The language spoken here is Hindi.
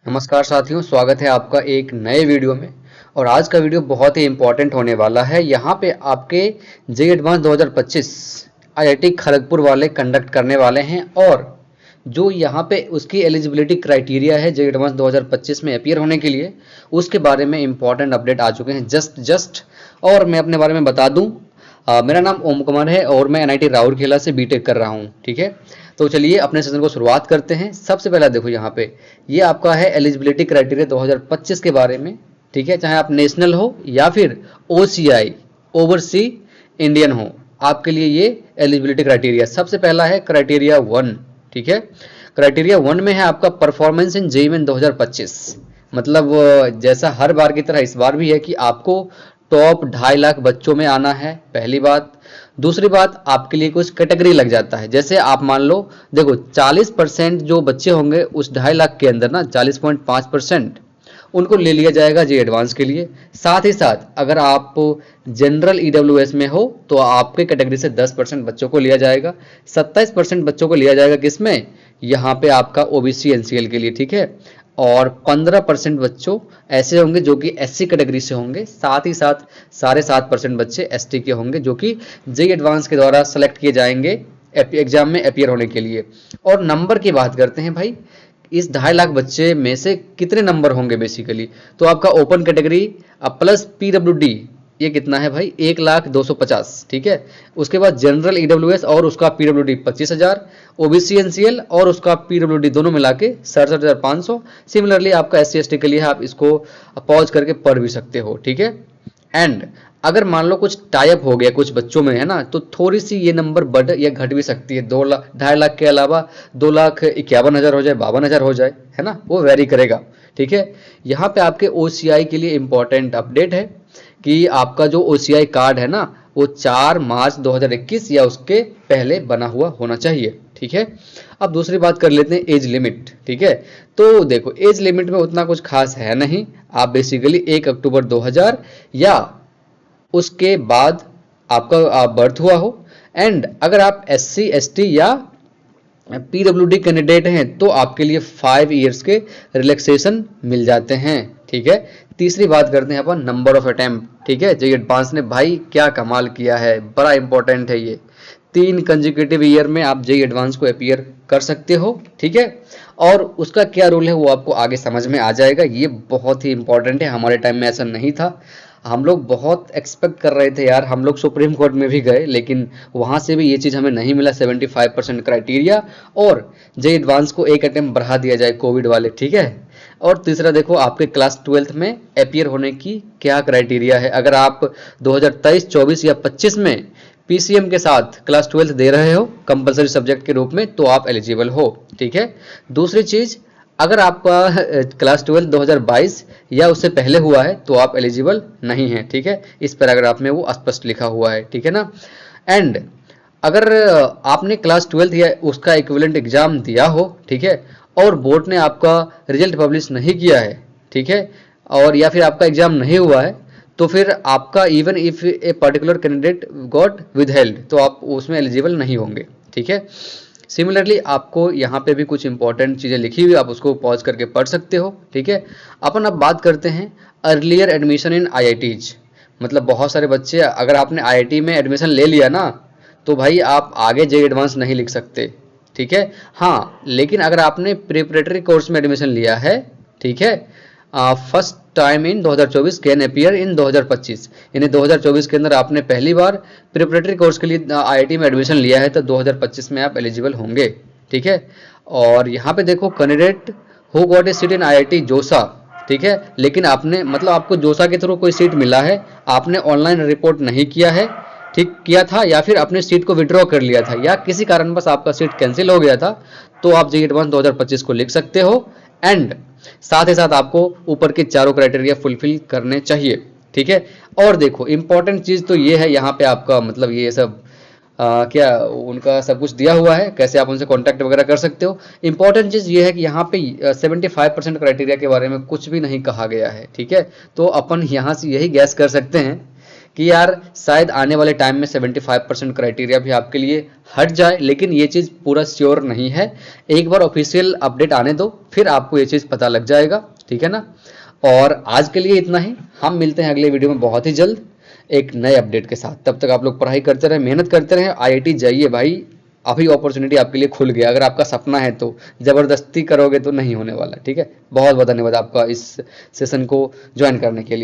नमस्कार साथियों, स्वागत है आपका एक नए वीडियो में। और आज का वीडियो बहुत ही इम्पोर्टेंट होने वाला है। यहाँ पे आपके जेईई एडवांस 2025 आईआईटी खड़गपुर वाले कंडक्ट करने वाले हैं और जो यहाँ पे उसकी एलिजिबिलिटी क्राइटेरिया है जेईई एडवांस 2025 में अपीयर होने के लिए, उसके बारे में इम्पोर्टेंट अपडेट आ चुके हैं जस्ट। और मैं अपने बारे में बता दूं, मेरा नाम ओम कुमार है और मैं एनआईटी राउरकेला से बीटेक कर रहा हूँ। ठीक है, तो चलिए अपने सेशन को शुरुआत करते हैं। सबसे पहला देखो यहाँ पे ये आपका है एलिजिबिलिटी क्राइटेरिया 2025 के बारे में। ठीक है, चाहे आप नेशनल हो या फिर ओसीआई ओवरसी इंडियन हो, आपके लिए ये एलिजिबिलिटी क्राइटेरिया। सबसे पहला है क्राइटेरिया 1। ठीक है, क्राइटेरिया 1 में है आपका परफॉर्मेंस इन जेईई मेन 2025। मतलब जैसा हर बार की तरह इस बार भी है कि आपको टॉप 2.5 लाख बच्चों में आना है, पहली बात। दूसरी बात, आपके लिए कुछ कैटेगरी लग जाता है। जैसे आप मान लो, देखो 40% जो बच्चे होंगे उस 2.5 लाख के अंदर ना, 40.5% उनको ले लिया जाएगा जेईई एडवांस के लिए। साथ ही साथ अगर आप जनरल ईडब्ल्यूएस में हो तो आपके कैटेगरी से 10% बच्चों को लिया जाएगा। 27% बच्चों को लिया जाएगा किसमें, यहाँ पे आपका ओबीसी एनसीएल के लिए। ठीक है, और 15% बच्चों ऐसे होंगे जो कि एससी कैटेगरी से होंगे। साथ ही साथ 7.5% बच्चे एसटी के होंगे जो कि जेईई एडवांस के द्वारा सेलेक्ट किए जाएंगे एग्जाम में अपीयर होने के लिए। और नंबर की बात करते हैं भाई, इस 2.5 लाख बच्चे में से कितने नंबर होंगे बेसिकली, तो आपका ओपन कैटेगरी प्लस पीडब्ल्यूडी ये कितना है भाई, 1,02,50। ठीक है, उसके बाद जनरल ईडब्ल्यूएस और उसका पीडब्ल्यूडी 25,000, ओबीसी एनसीएल और उसका पीडब्ल्यूडी दोनों मिला के 67,500। सिमिलरली आपका एससी एसटी के लिए आप इसको पॉज करके पढ़ भी सकते हो। ठीक है, एंड अगर मान लो कुछ टाइप हो गया कुछ बच्चों में, है ना, तो थोड़ी सी ये नंबर बढ़ या घट भी सकती है। 2.5 लाख के अलावा 2,51,000 हो जाए, 52,000 हो जाए, है ना, वो वेरी करेगा। ठीक है, यहाँ पे आपके ओसीआई के लिए इंपॉर्टेंट अपडेट है कि आपका जो ओसीआई कार्ड है ना, वो 4 मार्च 2021 या उसके पहले बना हुआ होना चाहिए। ठीक है, अब दूसरी बात कर लेते हैं एज लिमिट। ठीक है, तो देखो एज लिमिट में उतना कुछ खास है नहीं। आप बेसिकली 1 अक्टूबर 2000 या उसके बाद आपका बर्थ हुआ हो, एंड अगर आप एससी एसटी या पीडब्ल्यूडी कैंडिडेट हैं तो आपके लिए 5 इयर्स के रिलैक्सेशन मिल जाते हैं। ठीक है, तीसरी बात करते हैं अपन नंबर ऑफ अटेम्प्ट। ठीक है, जेईई एडवांस ने भाई क्या कमाल किया है, बड़ा इंपॉर्टेंट है ये। 3 कंजिक्यूटिव ईयर में आप जेईई एडवांस को अपीयर कर सकते हो। ठीक है, और उसका क्या रूल है वो आपको आगे समझ में आ जाएगा। ये बहुत ही इंपॉर्टेंट है, हमारे टाइम में ऐसा नहीं था। हम लोग बहुत एक्सपेक्ट कर रहे थे यार, हम लोग सुप्रीम कोर्ट में भी गए लेकिन वहाँ से भी ये चीज़ हमें नहीं मिला, 75% क्राइटेरिया, और जेईई एडवांस को एक अटेम्प्ट बढ़ा दिया जाए कोविड वाले। ठीक है, और तीसरा देखो आपके क्लास 12th में अपीयर होने की क्या क्राइटेरिया है। अगर आप 2023, 24 या 25 में पीसीएम के साथ क्लास 12th दे रहे हो कंपलसरी सब्जेक्ट के रूप में तो आप एलिजिबल हो। ठीक है, दूसरी चीज़, अगर आपका क्लास 12 2022 या उससे पहले हुआ है तो आप एलिजिबल नहीं है। ठीक है, इस पैराग्राफ में वो स्पष्ट लिखा हुआ है। ठीक है ना, एंड अगर आपने क्लास 12 या उसका इक्विवेलेंट एग्जाम दिया हो, ठीक है, और बोर्ड ने आपका रिजल्ट पब्लिश नहीं किया है, ठीक है, और या फिर आपका एग्जाम नहीं हुआ है, तो फिर आपका even if a particular candidate got withheld तो आप उसमें एलिजिबल नहीं होंगे। ठीक है, सिमिलरली आपको यहाँ पे भी कुछ इंपॉर्टेंट चीज़ें लिखी हुई, आप उसको पॉज करके पढ़ सकते हो। ठीक है, अपन अब बात करते हैं अर्लियर एडमिशन इन आईआईटीज। मतलब बहुत सारे बच्चे, अगर आपने आईआईटी में एडमिशन ले लिया ना तो भाई आप आगे जेईई एडवांस नहीं लिख सकते। ठीक है, हाँ, लेकिन अगर आपने प्रिपरेटरी कोर्स में एडमिशन लिया है, ठीक है, first time in 2024 can appear in 2025, यानी 2024 के अंदर आपने पहली बार प्रिपरेटरी कोर्स के लिए आईआईटी में एडमिशन लिया है तो 2025 में आप एलिजिबल होंगे। ठीक है, और यहाँ पे देखो candidate who got a seat in IIT जोसा, ठीक है, लेकिन आपने मतलब आपको जोसा के थ्रू कोई सीट मिला है, आपने ऑनलाइन रिपोर्ट नहीं किया है, ठीक किया था, या फिर अपने सीट को विड्रॉ कर लिया था, या किसी कारणवश आपका सीट कैंसिल हो गया था, तो आप जेईई एडवांस 2025 को लिख सकते हो। एंड साथ ही साथ आपको ऊपर के चारों क्राइटेरिया फुलफिल करने चाहिए। ठीक है, और देखो इंपॉर्टेंट चीज़ तो ये है, यहाँ पे आपका मतलब ये सब क्या उनका सब कुछ दिया हुआ है, कैसे आप उनसे कांटेक्ट वगैरह कर सकते हो। इंपॉर्टेंट चीज़ ये है कि यहाँ पे 75% क्राइटेरिया के बारे में कुछ भी नहीं कहा गया है। ठीक है, तो अपन यहाँ से यही गैस कर सकते हैं कि यार शायद आने वाले टाइम में 75% क्राइटेरिया भी आपके लिए हट जाए, लेकिन ये चीज़ पूरा श्योर नहीं है। एक बार ऑफिशियल अपडेट आने दो, फिर आपको ये चीज़ पता लग जाएगा, ठीक है ना। और आज के लिए इतना ही, हम मिलते हैं अगले वीडियो में बहुत ही जल्द एक नए अपडेट के साथ। तब तक आप लोग पढ़ाई करते रहें, मेहनत करते रहें, IIT जाइए भाई, अभी अपॉर्चुनिटी आपके लिए खुल गया। अगर आपका सपना है तो, ज़बरदस्ती करोगे तो नहीं होने वाला, ठीक है। बहुत बहुत धन्यवाद आपका इस सेशन को ज्वाइन करने के लिए।